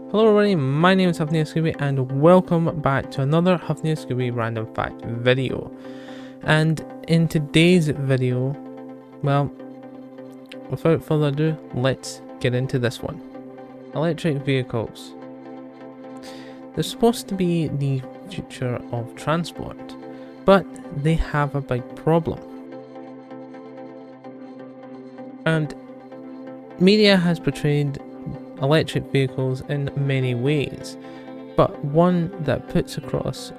Hello everybody, my name is Huffney Scooby and welcome back to another Huffney Scooby random fact video. And in today's video, well, without further ado, let's get into this one. Electric vehicles. They're supposed to be the future of transport, but they have a big problem. And media has portrayed electric vehicles in many ways, but one that puts across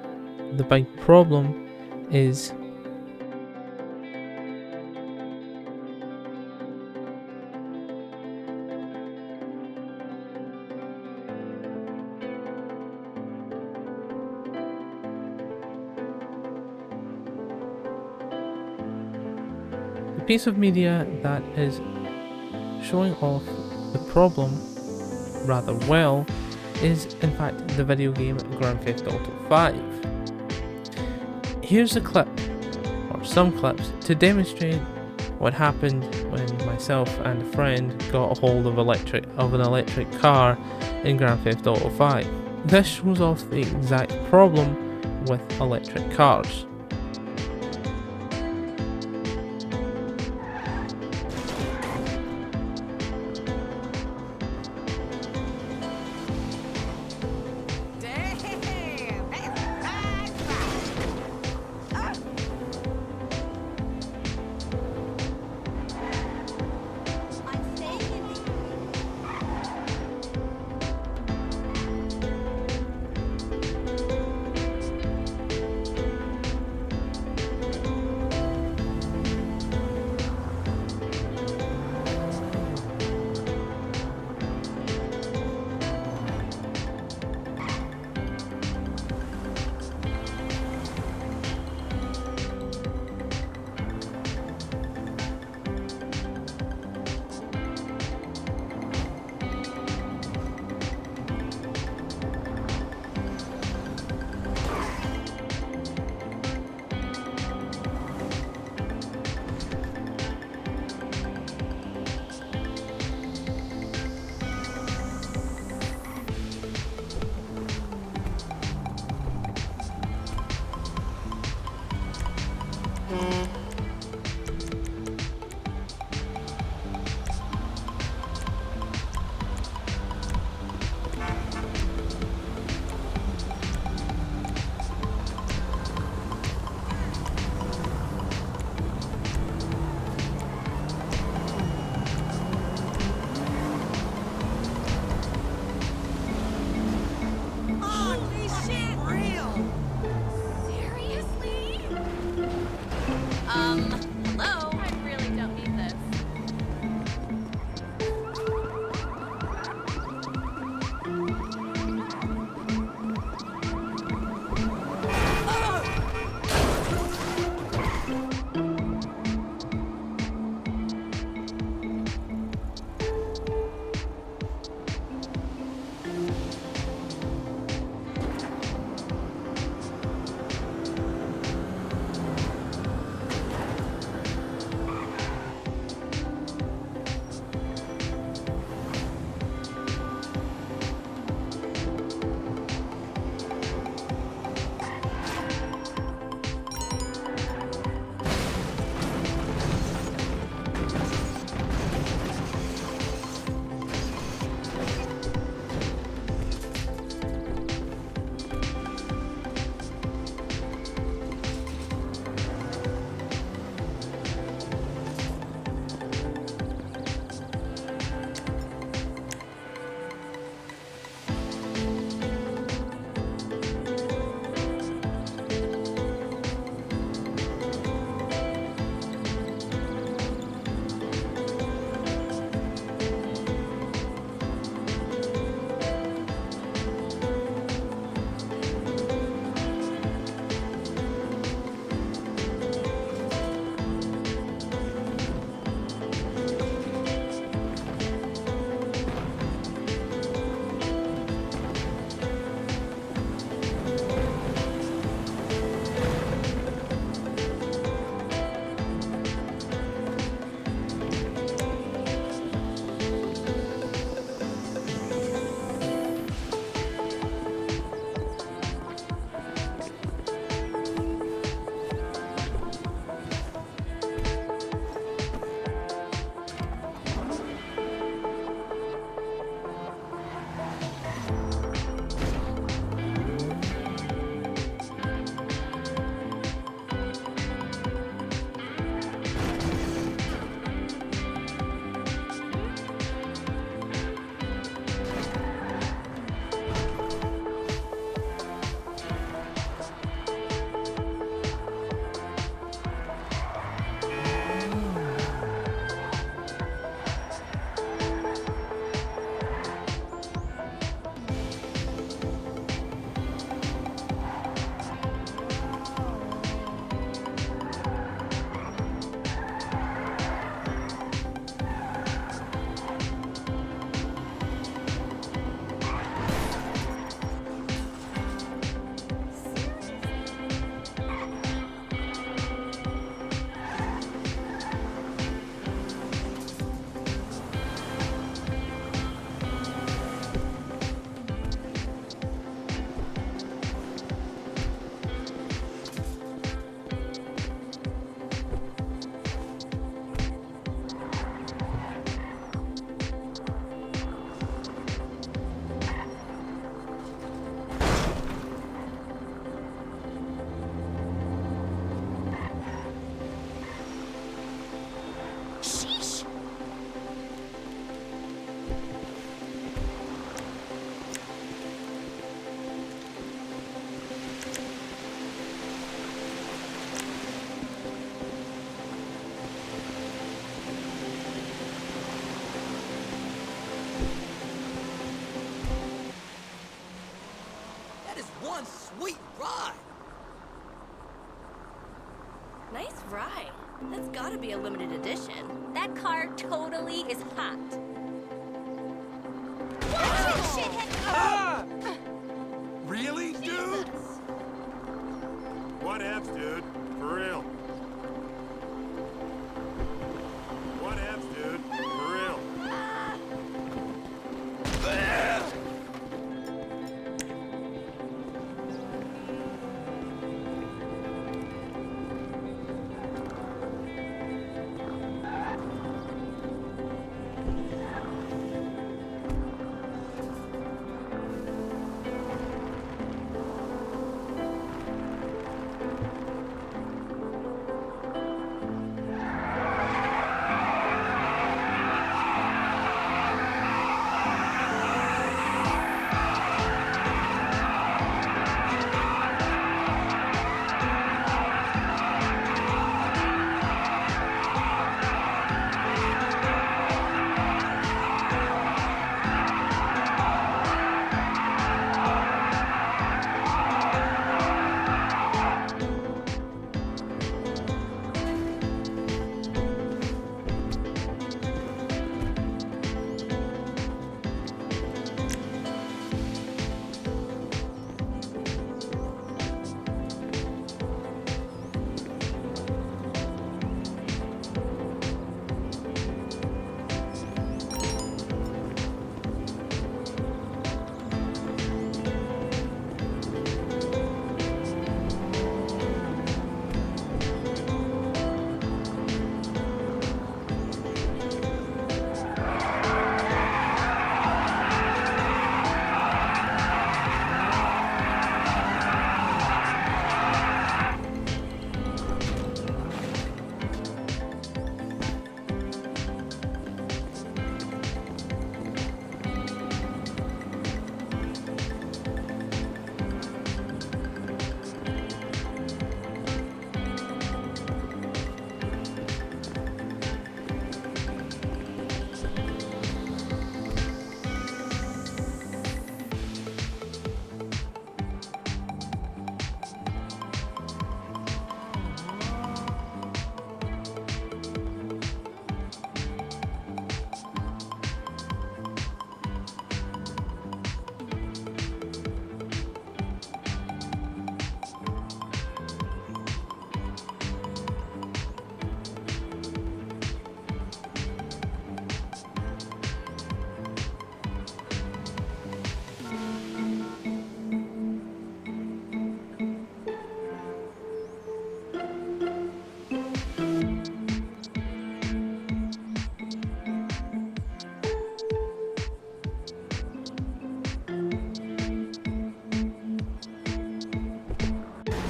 the big problem is the piece of media that is showing off the problem rather well is in fact the video game Grand Theft Auto 5. Here's a clip, or some clips, to demonstrate what happened when myself and a friend got a hold of an electric car in Grand Theft Auto 5. This shows off the exact problem with electric cars. one sweet ride. Nice ride. That's gotta be a limited edition. That car totally is hot. Watch it, shithead! Ah! Really, dude? What ifs, dude? For real. What ifs, dude? For real.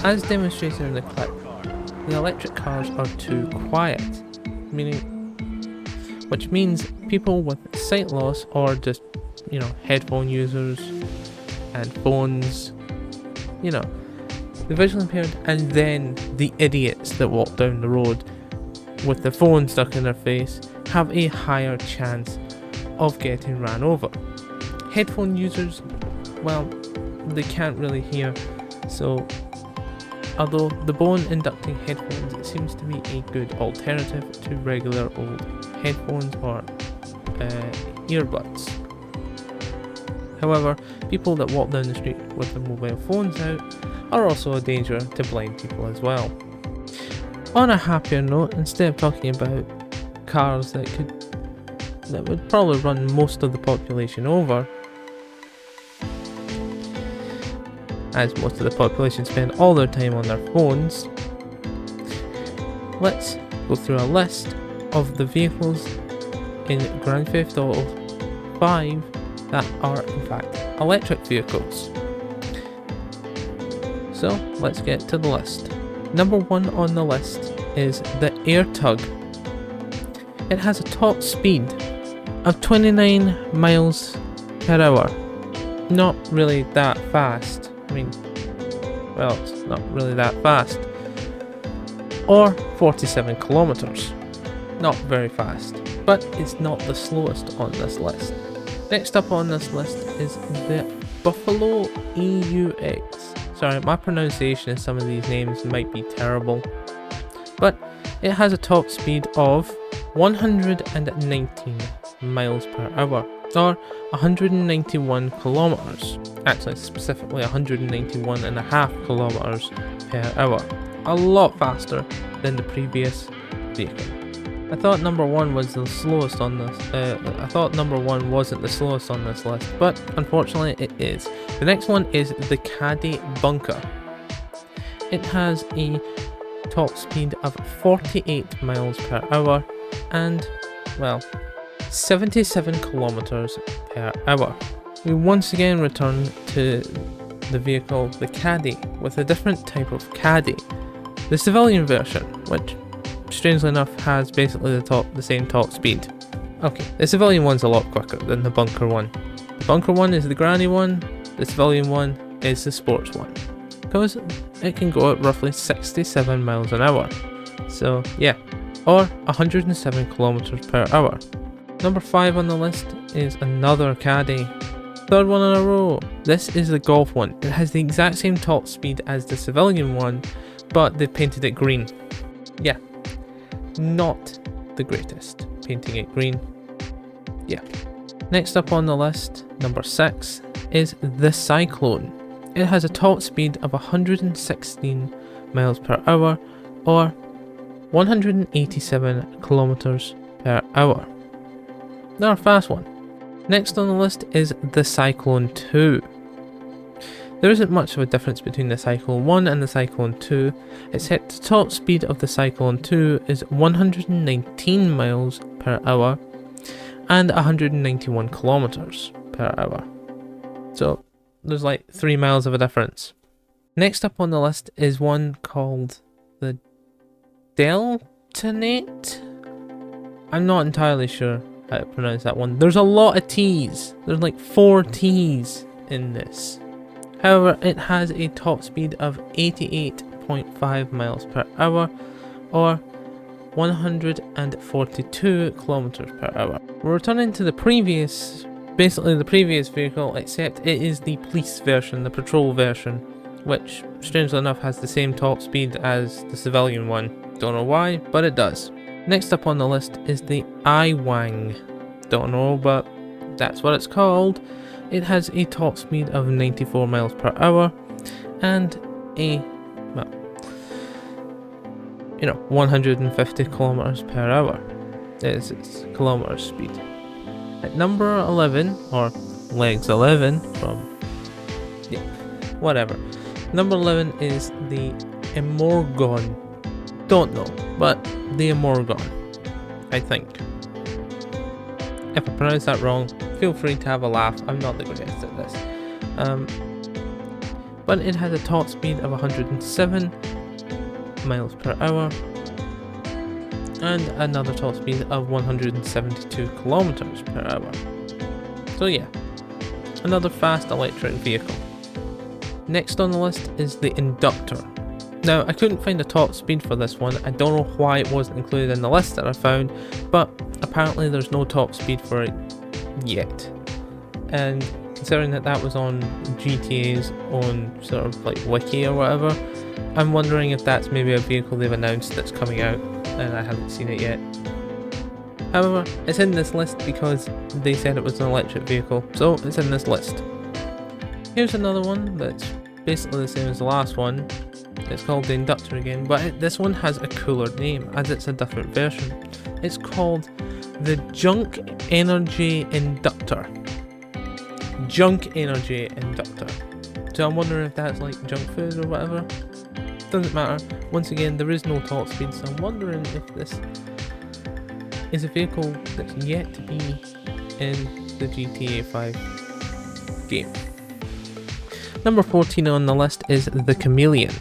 As demonstrated in the clip, the electric cars are too quiet, which means people with sight loss or just, headphone users and phones, the visually impaired, and then the idiots that walk down the road with the phone stuck in their face have a higher chance of getting ran over. Headphone users, well, they can't really hear, so although the bone inducting headphones seems to be a good alternative to regular old headphones or earbuds. However, people that walk down the street with their mobile phones out are also a danger to blind people as well. On a happier note, instead of talking about cars that would probably run most of the population over, as most of the population spend all their time on their phones, let's go through a list of the vehicles in Grand Theft Auto 5 that are in fact electric vehicles. So let's get to the list. Number 1 on the list is the AirTug. It has a top speed of 29 miles per hour. Not really that fast. It's not really that fast. Or 47 kilometers. Not very fast, but it's not the slowest on this list. Next up on this list is the Buffalo EUX. Sorry, my pronunciation of some of these names might be terrible. But it has a top speed of 119 miles per hour, or 191 kilometers. Actually, specifically 191.5 kilometers per hour. A lot faster than the previous vehicle. I thought number one was the slowest on this. I thought number one wasn't the slowest on this list, but unfortunately it is. The next one is the Caddy Bunker. It has a top speed of 48 miles per hour and, well, 77 kilometers per hour. We once again return to the vehicle, the Caddy, with a different type of Caddy. The civilian version, which strangely enough has basically the same top speed. Okay, the civilian one's a lot quicker than the bunker one. The bunker one is the granny one, the civilian one is the sports one, because it can go at roughly 67 miles an hour. So yeah, or 107 kilometers per hour. Number 5 on the list is another Caddy. Third one in a row. This is the Golf one. It has the exact same top speed as the civilian one, but they've painted it green. Yeah, not the greatest. Painting it green. Yeah. Next up on the list, number 6, is the Cyclone. It has a top speed of 116 miles per hour, or 187 kilometers per hour. Not a fast one. Next on the list is the Cyclone 2. There isn't much of a difference between the Cyclone 1 and the Cyclone 2, except the top speed of the Cyclone 2 is 119 miles per hour and 191 kilometers per hour. So there's like 3 miles of a difference. Next up on the list is one called the Deltonate. I'm not entirely sure how to pronounce that one. There's a lot of T's. There's like 4 T's in this. However, it has a top speed of 88.5 miles per hour, or 142 kilometers per hour. We're returning to basically the previous vehicle, except it is the police version, the patrol version, which strangely enough has the same top speed as the civilian one. Don't know why, but it does. Next up on the list is the iWang. Don't know, but that's what it's called. It has a top speed of 94 miles per hour and a, 150 kilometers per hour is its kilometer speed. At number 11, or legs 11 from, whatever. Number 11 is the Emorgon. Don't know, but the Emorgon, I think. If I pronounce that wrong, feel free to have a laugh. I'm not the greatest at this. But it has a top speed of 107 miles per hour and another top speed of 172 kilometers per hour. So yeah, another fast electric vehicle. Next on the list is the Inductor. Now, I couldn't find a top speed for this one. I don't know why it wasn't included in the list that I found, but apparently there's no top speed for it yet. And considering that was on GTA's own sort of like wiki or whatever, I'm wondering if that's maybe a vehicle they've announced that's coming out and I haven't seen it yet. However, it's in this list because they said it was an electric vehicle, so it's in this list. Here's another one that's basically the same as the last one. It's called the Inductor again, but this one has a cooler name as it's a different version. It's called the Junk Energy Inductor. Junk Energy Inductor. So I'm wondering if that's like junk food or whatever. Doesn't matter. Once again, there is no top speed, so I'm wondering if this is a vehicle that's yet to be in the GTA5 game. Number 14 on the list is the Chameleon.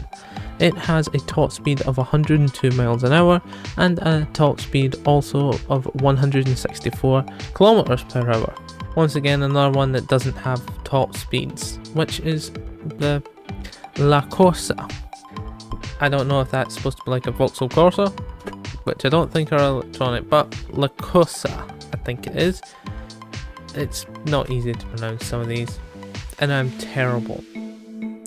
It has a top speed of 102 miles an hour and a top speed also of 164 kilometers per hour. Once again, another one that doesn't have top speeds, which is the La Corsa. I don't know if that's supposed to be like a Vauxhall Corsa, which I don't think are electronic, but La Corsa, I think it is. It's not easy to pronounce some of these. and I'm terrible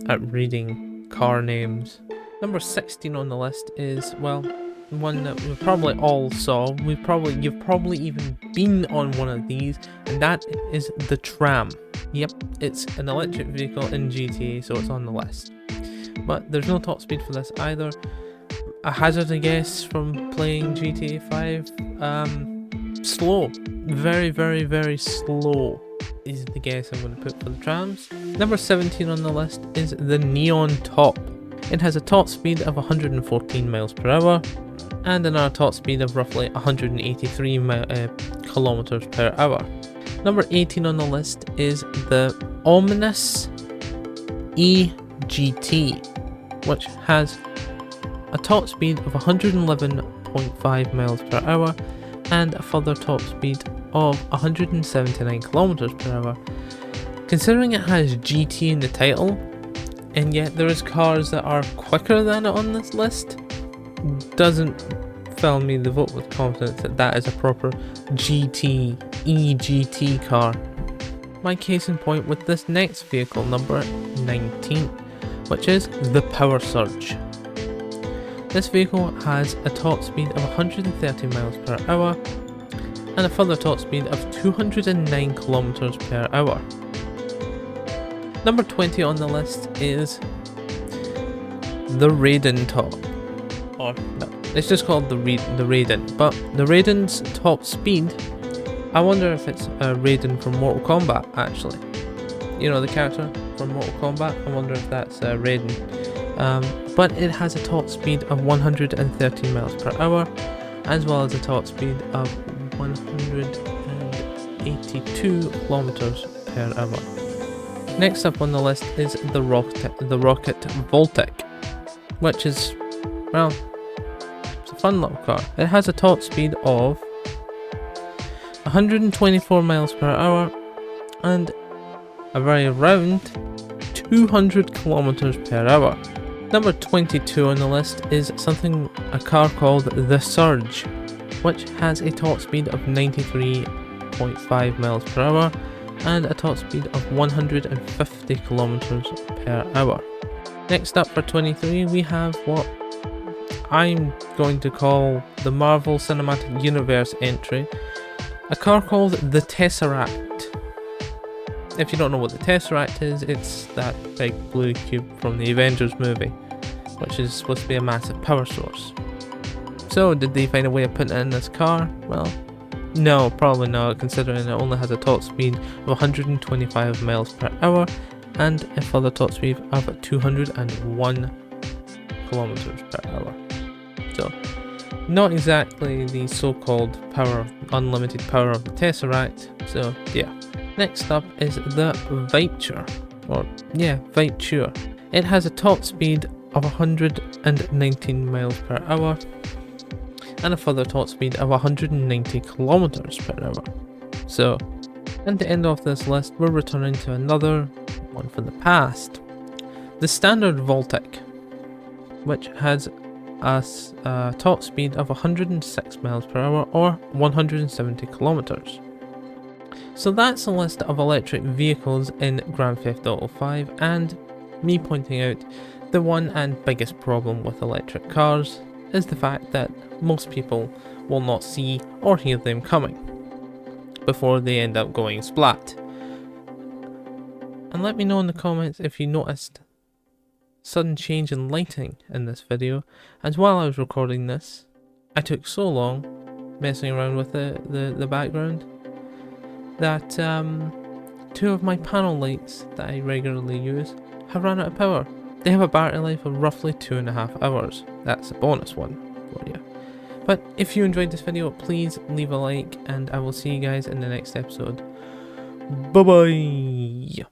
at reading car names. Number 16 on the list is, well, one that we probably all saw. You've probably even been on one of these, and that is the tram. Yep, it's an electric vehicle in GTA, so it's on the list. But there's no top speed for this either. I hazard a guess from playing GTA 5. Slow. Very, very, very slow is the guess I'm going to put for the trams. Number 17 on the list is the Neon Top. It has a top speed of 114 miles per hour and another top speed of roughly 183 kilometers per hour. Number 18 on the list is the ominous EGT, which has a top speed of 111.5 miles per hour and a further top speed of 179 kilometers per hour. Considering it has GT in the title, and yet there is cars that are quicker than it on this list, doesn't fill me the vote with confidence that that is a proper GT EGT car. My case in point with this next vehicle, number 19, which is the Power Surge. This vehicle has a top speed of 130 miles per hour and a further top speed of 209 kilometers per hour. Number 20 on the list is the Raiden Top. Or no, it's just called the Raiden. But the Raiden's top speed, I wonder if it's a Raiden from Mortal Kombat actually. You know, the character from Mortal Kombat. I wonder if that's Raiden. But it has a top speed of 113 miles per hour, as well as a top speed of 182 kilometers per hour. Next up on the list is the Rocket Voltic, which is, well, it's a fun little car. It has a top speed of 124 miles per hour and a very round 200 kilometers per hour. Number 22 on the list is a car called the Surge, which has a top speed of 93.5 miles per hour and a top speed of 150 kilometers per hour. Next up for 23, we have what I'm going to call the Marvel Cinematic Universe entry, a car called the Tesseract. If you don't know what the Tesseract is, it's that big blue cube from the Avengers movie, which is supposed to be a massive power source. So, did they find a way of putting it in this car? Well, no, probably not, considering it only has a top speed of 125 miles per hour and a further top speed of 201 kilometers per hour. So, not exactly the so-called unlimited power of the Tesseract, so yeah. Next up is the Viture, Viture. It has a top speed of 119 miles per hour and a further top speed of 190 kilometers per hour. So, and to end off this list, we're returning to another one from the past, the standard Voltic, which has a top speed of 106 miles per hour or 170 kilometers. So that's a list of electric vehicles in Grand Theft Auto 5, and me pointing out the one and biggest problem with electric cars is the fact that most people will not see or hear them coming before they end up going splat. And let me know in the comments if you noticed sudden change in lighting in this video, as while I was recording this I took so long messing around with the background that two of my panel lights that I regularly use have run out of power. They have a battery life of roughly 2.5 hours. That's a bonus one for you. But if you enjoyed this video, please leave a like, and I will see you guys in the next episode. Bye bye!